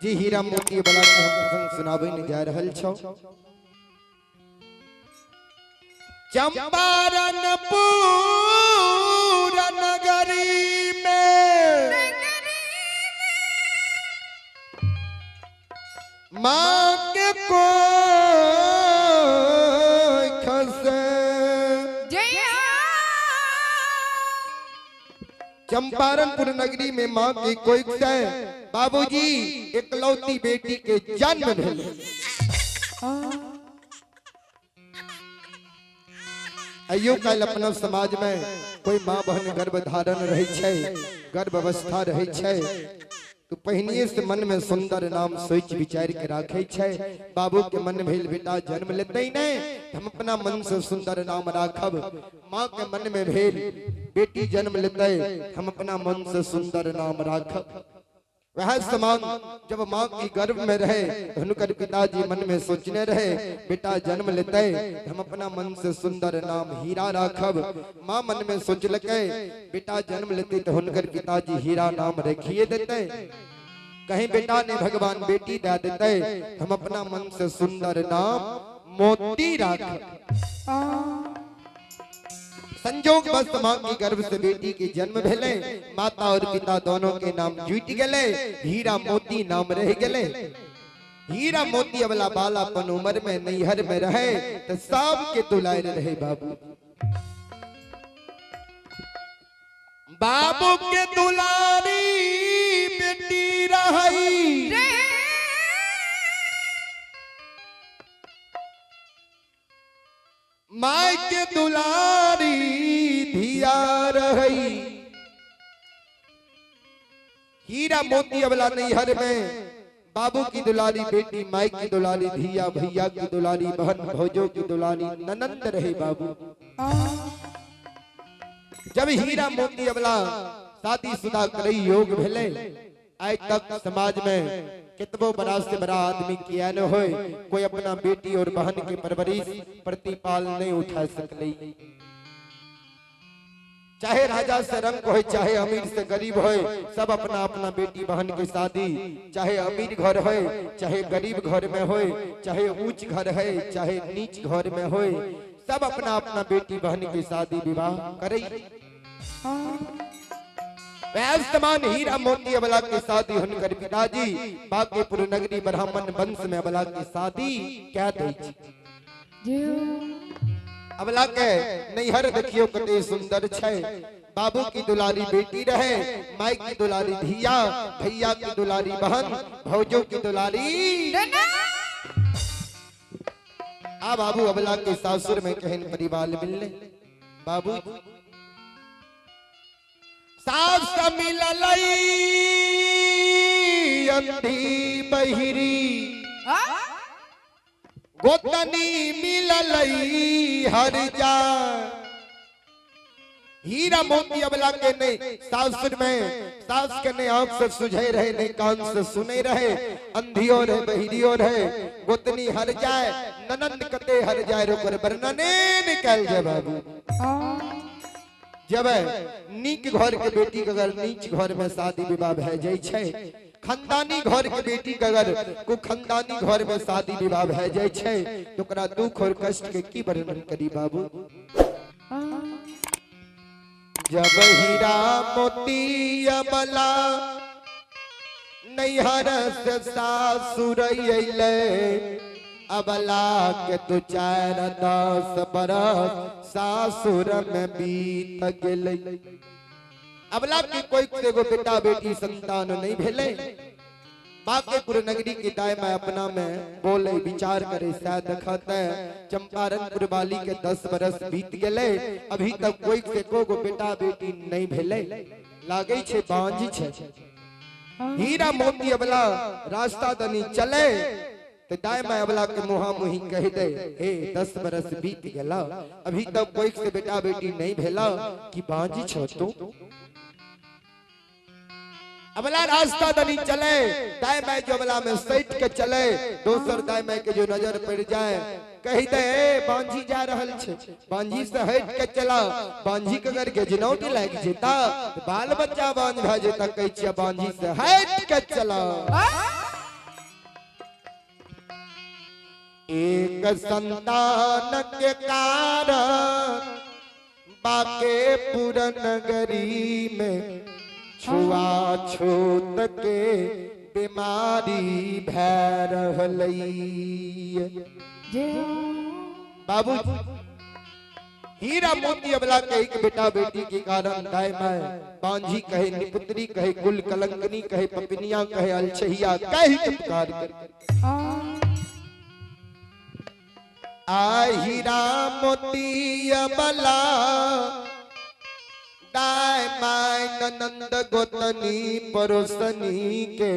जी हीरा मोती वाला के हम प्रसंग सुनाबे ने जा रहल छौ। चंपारणपुर नगरी में माँ के कोई खसे। चंपारणपुर नगरी में माँ की कोई से बाबूजी एकलौती बेटी के जन्म भेले। अयो काल अपना समाज में कोई माँ बहन गर्भ धारण रही है, गर्भ अवस्था रही है तो पहिनिए से मन में सुंदर नाम सोच विचार के राखे छे। बाबू के मन भेल बेटा जन्म लेते ही नहीं हम अपना मन से सुंदर नाम राखब। माँ के मन में भेल बेटी जन्म लेते हम अपना मन से सुंदर नाम राखब। वह समान जब माँ की गर्भ में रहे उनकर पिताजी मन में सोचने रहे बेटा जन्म लेते हम अपना मन से सुंदर नाम हीरा राखब। माँ मन में सोच लगे बेटा जन्म लेते तो उनकर पिताजी हीरा नाम रखिए देते। कहीं बेटा ने भगवान बेटी दे देते हम अपना मन से सुंदर नाम मोती राखब। संजोग बस माँ की गर्भ से बेटी के जन्म भेले। माता और पिता दोनों के नाम जुट गए, हीरा मोती नाम रह गए। हीरा मोती वाला बालापन उम्र में नैहर में रहे तो सब के दुलार रहे बाबू। बाबू के दुलारी बेटी रही माय के दुलारी धिया रही। हीरा मोती वाला नैहर में बाबू की दुलारी बेटी, माई की दुलारी धिया, भैया की दुलारी बहन, भौजों की दुलारी ननंद रहे बाबू। जब हीरा मोती वाला शादीशुदा करई योग भेले आज तक समाज में कितबो बड़ा से बड़ा आदमी किया न हो कोई अपना बेटी और बहन की परवरिश प्रतिपाल नहीं उठा सकले। चाहे राजा से रंग हो चाहे अमीर से गरीब हो सब अपना अपना बेटी बहन की शादी चाहे अमीर घर हो चाहे गरीब घर में हो चाहे ऊंच घर है चाहे नीच घर में हो सब अपना अपना बेटी बहन की शादी विवाह करे। समान हीरा मोती वाला की शादी हुनकर पिताजी बांकेपुर नगरी ब्राह्मण वंश में वाला की शादी क्या दै छी। अबला के नैहर देखियो कते सुंदर छै। बाबू की दुलारी बेटी रहे, माई की दुलारी धिया, भैया की दुलारी बहन, भौजों की दुलारी। आ बाबू अबला के सासुर में कहन परिवार मिलने बाबू सास मिललई अंधी बहिरी गोतनी मिललई हर जा। हीरा मोती अबला के नहीं सासुर में सास के नहीं आंख से सुझे रहे नहीं कान से सुने रहे अंधियो रहे बहिरियो रहे गोतनी हर जाए ननंद कते हर जाए रोकर वर्णने निकल जाए बाबू। जब नीक घर के बेटी के अगर नीच घर में शादी विवाह भे जाय छै खानदानी घर के बेटी के अगर को खानदानी घर में शादी विवाह भे जाय छै तो ओकरा दुख और कष्ट के की वर्णन करी बाबू। जब हीरा मोती अबला नैहर से सासुर अइले अबला के तू 4-10 बरस सासुर में बीत गेले। अबला की कोई एगो बेटा बेटी संतान नहीं भेले। बांकेपुर नगरी की दाई में अपना में बोले विचार करे शायद देखते चंपारणपुर वाली के 10 बरस बीत गेले अभी तक कोई से को बेटा बेटी नहीं भेले लागे छे बांझी छे। हीरा मोती अबला रास्ता दनी चले तो दाई माँ अबला के मुहा मुही कह दे हे 10 बरस बीत गला अभी तक कोई से बेटा बेटी नहीं भेला कि बांझी छो तू। अबला रास्ता दनी चले दाई माँ जो अबला में सैट के चले दोसर दाई माँ के जो नजर पड़ जाए कही दे बांझी जा रहल छे बांझी से हट के चला बांझी के अगर के जनौटी लाग जेता बाल बच्चा बांझ भ जेता कह छिया बांझी से हट के चला। एक संतान के कारण बाके पूरा नगरी में छुआछूत के बीमारी भै रहलई। बाबू हीरा मोती अबला कही के बेटा बेटी के कारण दाय माय बांझी कहे, निपुत्री कहे, कुल कलंकनी कहे, पपिनिया कहे, अलछहिया कहे के पुकार कर आ हीरा मोती अबला दाय माय ननंद गोतनी परोसनी के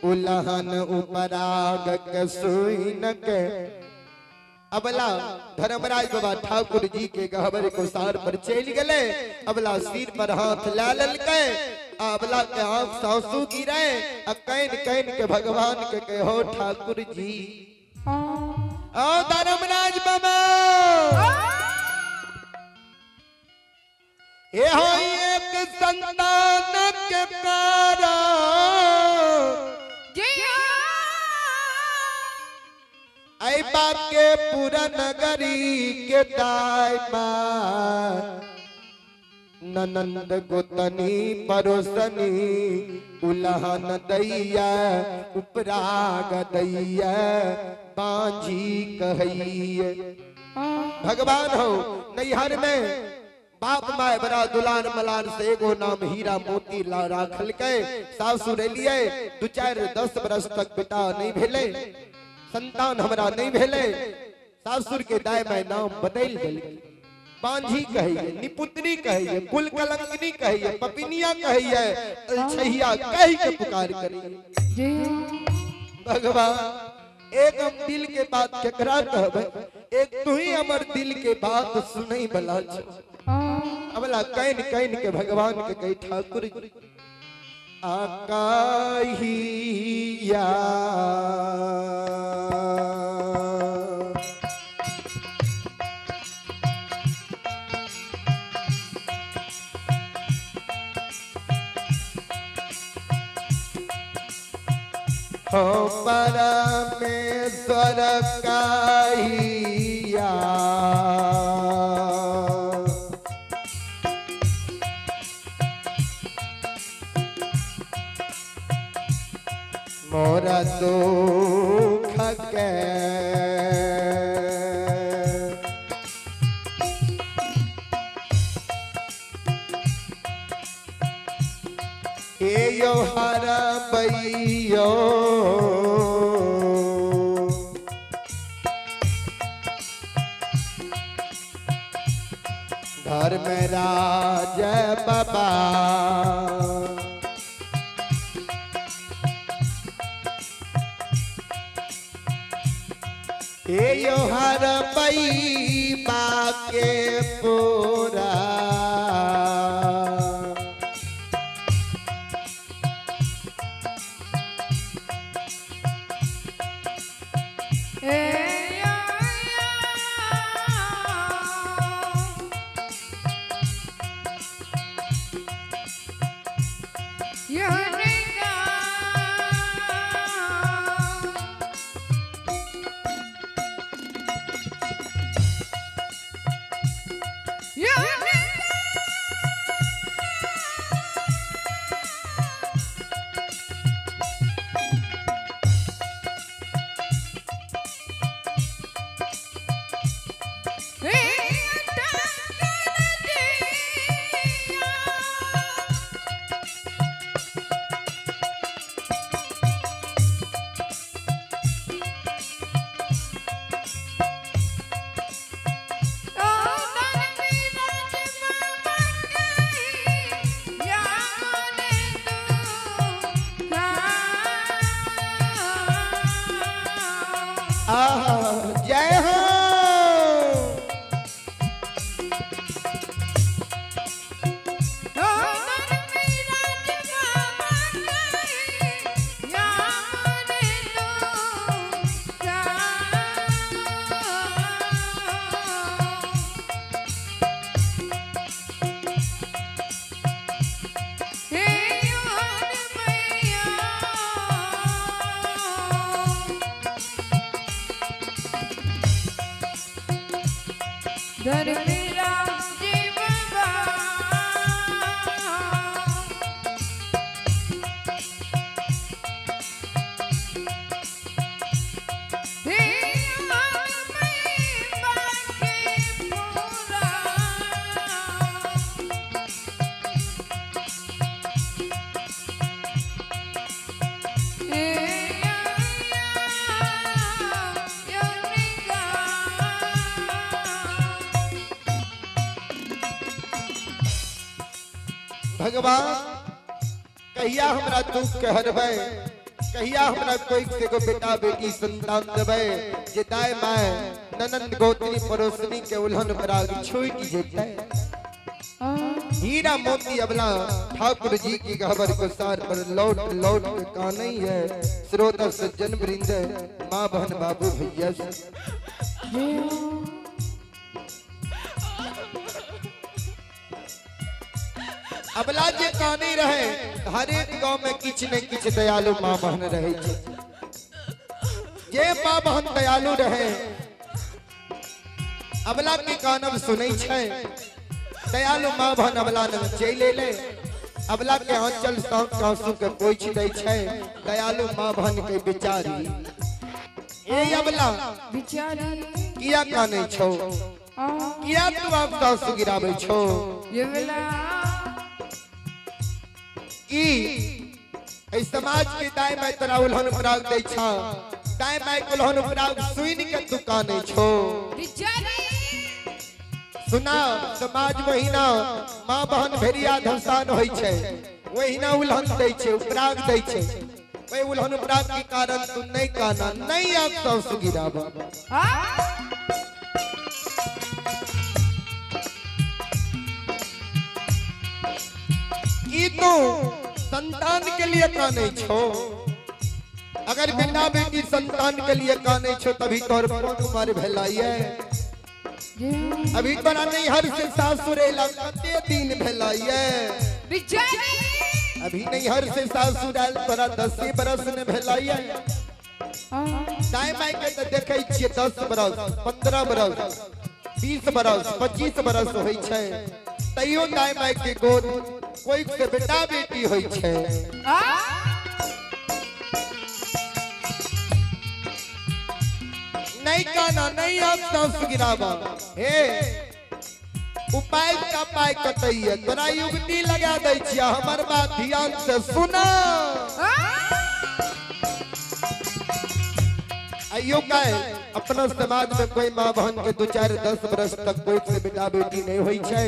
उलहन उपराग के सुइन के अबला धर्मराज बाबा ठाकुर जी के गहबर को सार पर चल गए। अबला सिर पर हाथ ला ललके, अबला के आंख सासू गिरे, कैन कैन के भगवान के कहो ठाकुर जी ओ धर्मराज बाबा ये हो एक संतान के कारण आई बाके पूरा नगरी के दाय ननंद गोतनी परोसनी उलहन दैया उपराग दैया बांझी कहिए। भगवान हो नैहर में बाप माय बड़ा दुलार मलार से एगो नाम हीरा मोती ला राखल के सासुर लिए 2-4-10 बरस तक बेटा नहीं भेले, संतान हमरा नहीं भेले। सासुर के दाय में नाम बदल दिल, बांझी कहिए, निपुत्री कहिए, कुल कलंकनी कहिए, पपिनिया कहिए, अलछहिया कही के पुकार करिए। भगवान एक हम दिल के बात केकरा कहबे, एक तू ही हमर दिल के बात सुनई बला छ। अबला कैन कैन के भगवान के कही ठाकुर आकाहिया हो परमेश्वर काहिया मोरा दुख के यो हर बैयो घर में राज बाबा यो हर पैबा के पूरा Yeah. धर्मीरा जीववा भगवान कहिया हमरा दुख के हरबै, कहिया हमरा कोई से को बेटा बेटी संतान देबै जे दाय माय ननंद गोत्री पड़ोसनी के उल्हन पराग छूट जेतै। हीरा मोती अबला ठाकुर जी की खबर को सार पर लौट लौट के कानई है। श्रोता सज्जन वृंद माँ बहन बाबू भैया अबला जे कानी रहे हर एक गांव में किछ न किछ दयालु माँ बहन रहे छे। जे माँ बहन दयालु रहे अबला के कानब सुनै छै। दयालु माँ बहन अबला न चले ले अबला के आंचल आंसू के पोछ दै छै। दयालु माँ बहन के बेचारी ए अबला बेचारी किया कानै छौ, किया तू आप आंसू गिराबै छौ। ये वेला की ए समाज के दाय माय तोरा उल्हन पराग दै छ। दाय माय के उल्हन पराग सुइन के तू कानै छौ। बेचारी सुना समाज महीना माँ बहन भेरिया धमसान होइ छै। वहीना उल्हन दै छै, उपराग दै छै। वही उल्हन उपराग के कारण तू नहीं काना, नहीं आप आंसू गिराबा। की तू संतान के लिए काने छो। अगर बेटा बेटी संतान के लिए काने छो तभी तोर तुम्हारे भलाई अभी तोरा नहीं हर से सासुर कते दिन भलाई अभी नहीं हर से सासुर तोरा 10 बरस ने भलाई। दाई माई के तो देखे छिए 10 बरस 15 बरस 20 बरस 25 बरस होइ छै। तैयो दाई माई के गोद कोई से बेटा बेटी होइ छै। नहीं काना, नहीं आप सांस गिरावा। हे उपाय का पाय कतैया तोरा युक्ति लगा दै छिया। हमर बात ध्यान से सुना। आइयो काय अपना समाज में कोई माँ बहन के 2 4 10 बरस तक कोई से बेटा बेटी नहीं होइ छै।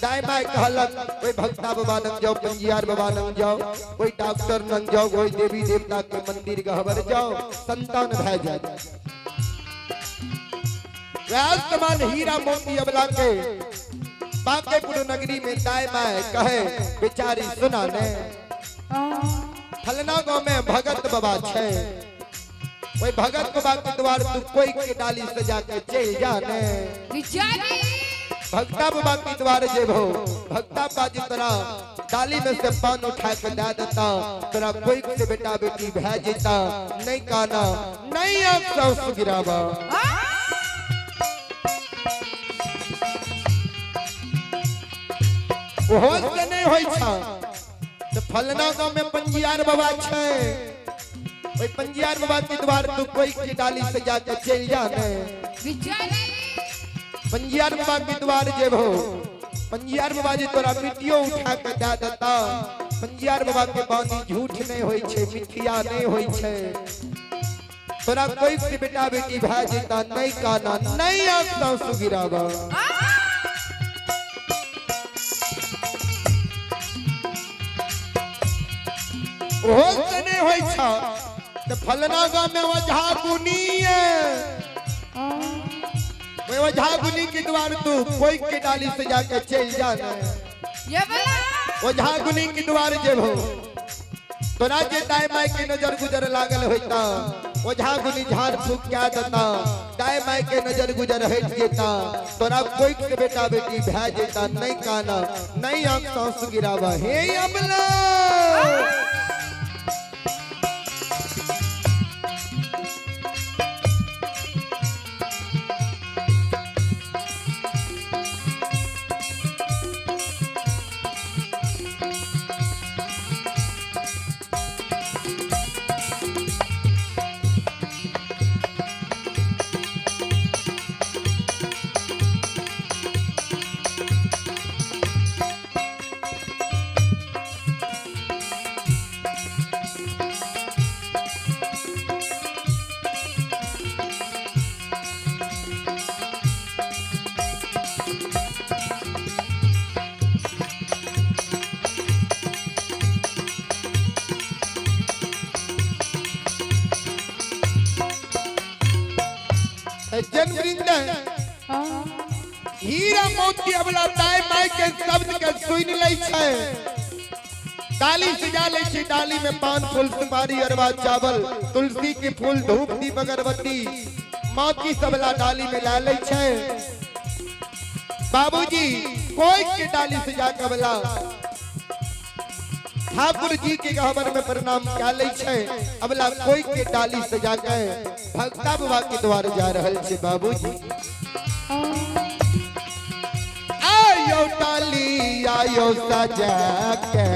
दाई माय कहलक कोई भक्ता बाबा नंग जाओ, पंजियार बाबा नंग जाओ, कोई डॉक्टर नंग जाओ, कोई देवी देवता के मंदिर गहबर जाओ, संतान भै जाए। राजकुमार हीरा मोती अबला के बांकेपुर नगरी में दाई माय कहे बेचारी सुना ने फलना गांव में भगत बाबा छै। वही भगत बाबा के द्वार तू कोई के डाली सजा के चल जाने। भक्ता बाबा के द्वार जेबो भक्ता बाजी तोरा डाली में से पान उठा के दे देता। तोरा कोई से बेटा बेटी भै जेता। नहीं काना, नहीं आप सांस गिरावा। ओहो से नहीं होइ छ। तो फलना गांव में पंजियार बाबा छै। ओई पंजियार बाबा के द्वार तू कोई की डाली से जाके चल जाने। पंजियार बाबा के द्वार जेबो पंजियार बाबा जी तोरा मिट्टियों उठा के दे देता। पंजियार बाबा के बानी झूठ नहीं होइ छै, मिथ्या नहीं होइ छै। तोरा कोई से बेटा बेटी भै जेता। नहीं काना, नहीं आप सांस गिरावा। ओहो से नहीं होइ छ। तो फलना गांव में वझा गुनी वझा गुनी के द्वार तू कोई के डाली से जाके चल जाना। वझा गुनी के द्वार जेबो तोरा जे दाई माई के नजर गुजर लागल होता। वझा गुनी झाड़ फूक क्या देता। दाई माई के नजर गुजर हट जेता। तोरा कोई के बेटा बेटी भै जेता। नहीं काना, नहीं आप सांस गिरावा। हे अबला सज्जन वृंद हीरा मोती अबला दाई माई के शब्द के सुन लै छै डाली सजा ले छी डाली में पान फूल सुपारी अरवा चावल तुलसी के फूल धूप दीप अगरबत्ती मोती सबला डाली में ला ले छै बाबूजी कोई के डाली सजा के अबला ठाकुर जी के गहबर में प्रणाम क्या ले छै अबला कोई के डाली सजा के भक्ता बाबा के द्वार जा रहल छै बाबूजी आयो डाली आयो सजा के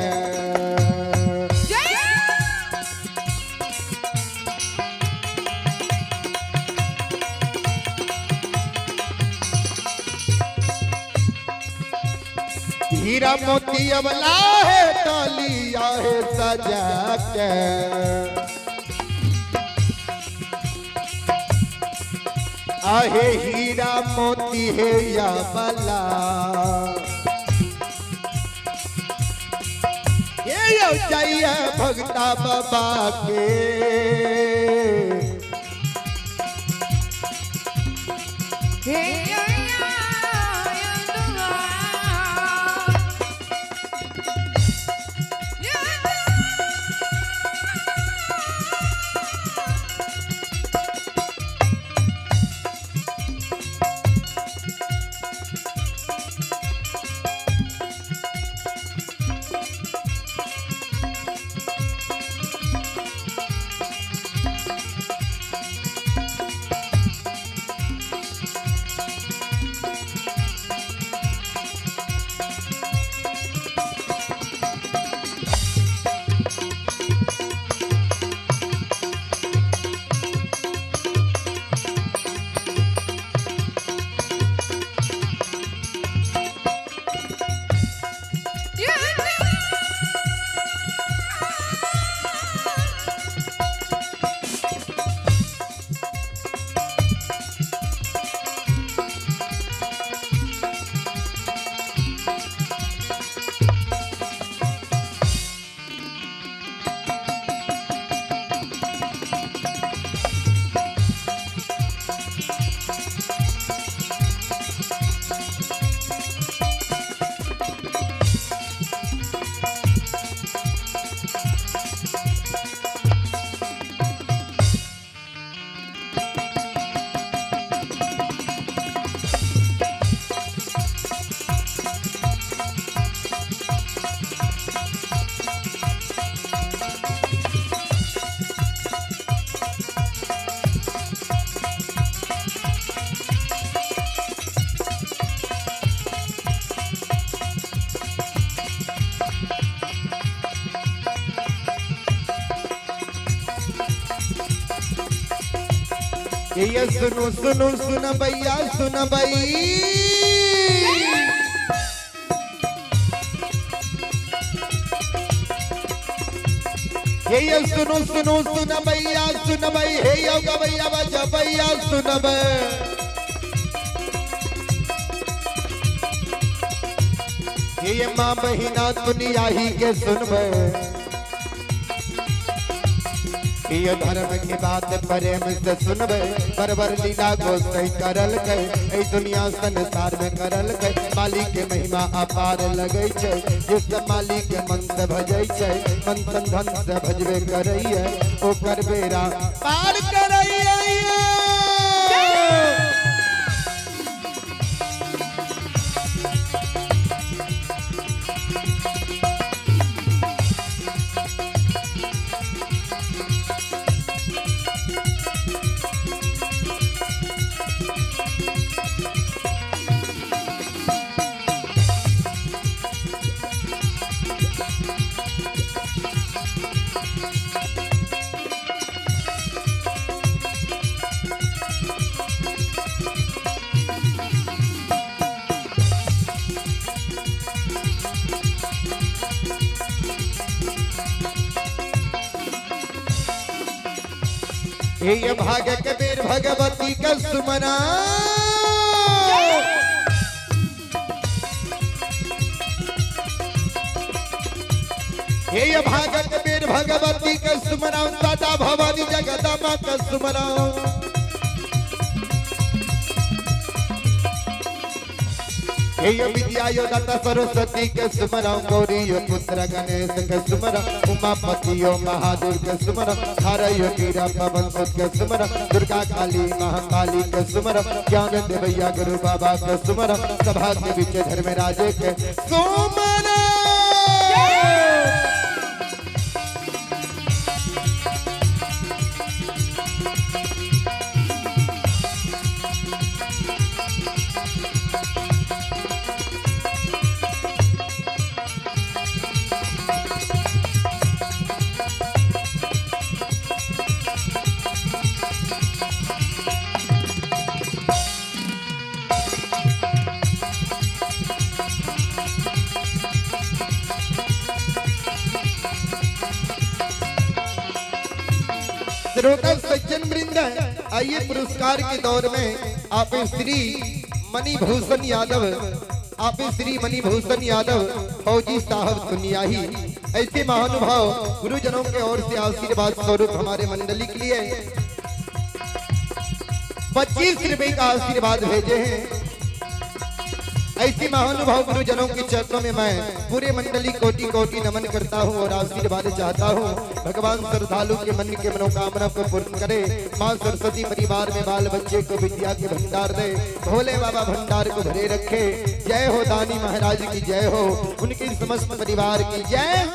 हीरा मोती अबला है डालिया है सजा के आहे हीरा मोती है या बला ये चाहिए भक्ता बाबा के ये सुनो सुनो सुन भैया सुन भई ये सुनो सुनो सुन भैया सुन भई हे योगा भैया बजा भैया सुन भई ये माँ बहिना दुनिया ही के सुन भई ये धर्म की बात प्रेम से सुनबे परवर लीला गोसाई करल के ए दुनिया संसार में करल के मालिक के महिमा अपार लगे छे जिस मालिक के मन से भजै छे मन तन धन से भजबे करैया ओकर बेरा पार करैया ये भाग्य के बेर भगवती का सुमना ये भाग्य के बेर भगवती का सुमना सदा भवानी जगदम्बा का सुमना हे विद्या यो दाता सरस्वती के सुमरम गौरी यो पुत्र गणेश के सुमरम उमापति यो महादेव के सुमरम हर यो वीरा पवन सुत के सुमरम दुर्गा काली महाकाली के सुमरम ज्ञान देवैया गुरु बाबा के सुमरम सभा के बीच धर्मराज के सुमरम। श्रोता सज्जन वृंद, आइए पुरस्कार के दौर में आप श्री मणिभूषण यादव, आप श्री मणिभूषण यादव फौजी साहब सुनियाही ऐसे महानुभाव गुरुजनों के ओर से आशीर्वाद स्वरूप हमारे मंडली के लिए 25 रुपए का आशीर्वाद भेजे हैं। ऐसे महानुभाव गुरुजनों के चरणों में मैं पूरे मंडली कोटि कोटि नमन करता हूँ और आशीर्वाद चाहता हूँ। भगवान श्रद्धालु के मन के मनोकामना को पूर्ण करे। माँ सरस्वती परिवार में बाल बच्चे को विद्या के भंडार दे। भोले बाबा भंडार को भरे रखे। जय हो दानी महाराज की जय हो, उनके समस्त परिवार की जय।